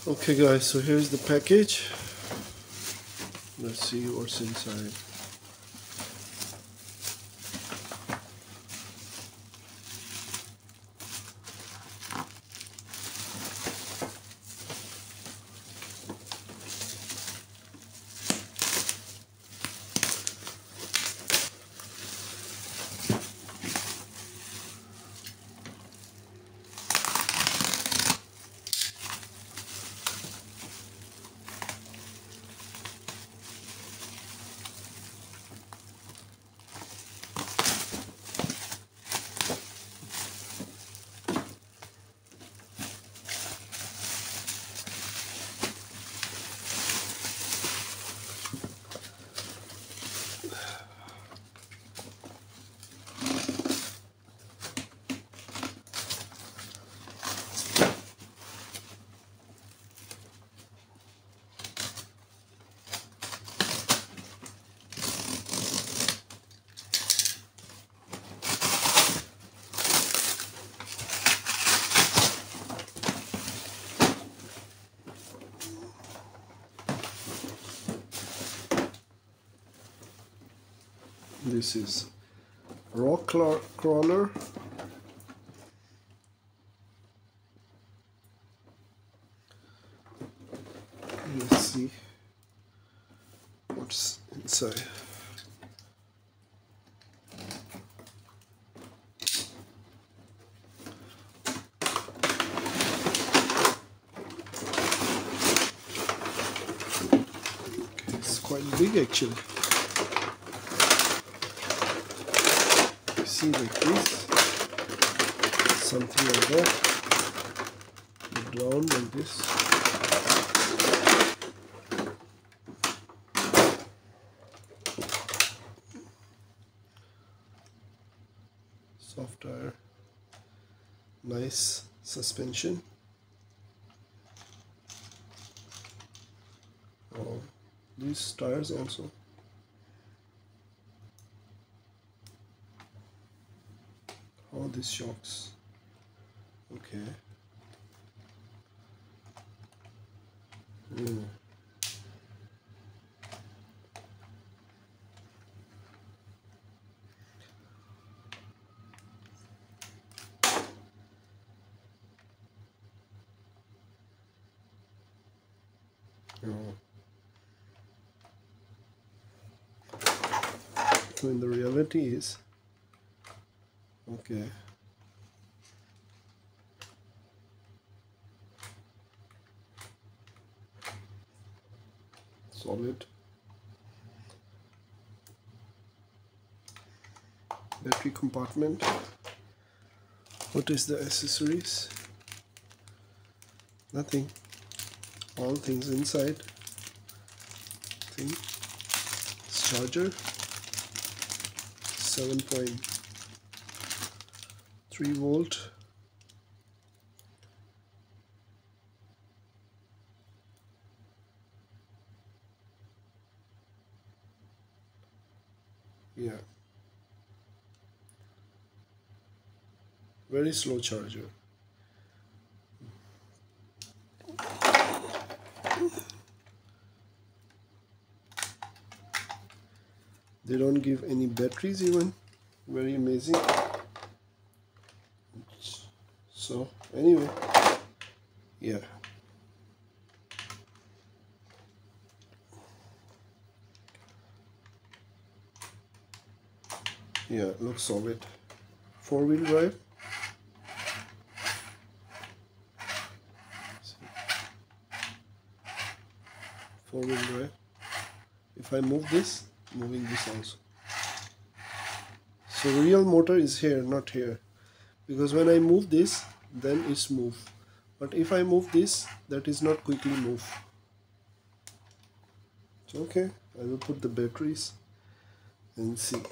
Okay guys, so here's the package. Let's see what's inside. This is rock crawler. Let's see what's inside. Okay, it's quite big actually. See, like this, something like that, down like this. Soft tire, nice suspension. Oh, these tires also. All these shocks. Okay. So in the reality is okay. Solid. Battery compartment. What is the accessories? Nothing. All things inside. Thing. It's charger. 7.3 volt. Yeah. Very slow charger. They don't give any batteries even. Very amazing. So anyway, yeah. Yeah, looks solid. 4-wheel drive. Four-wheel drive. If I move this, moving this also. So real motor is here, not here, because when I move this, then it's move. But if I move this, that is not quickly move. So okay, I will put the batteries and see.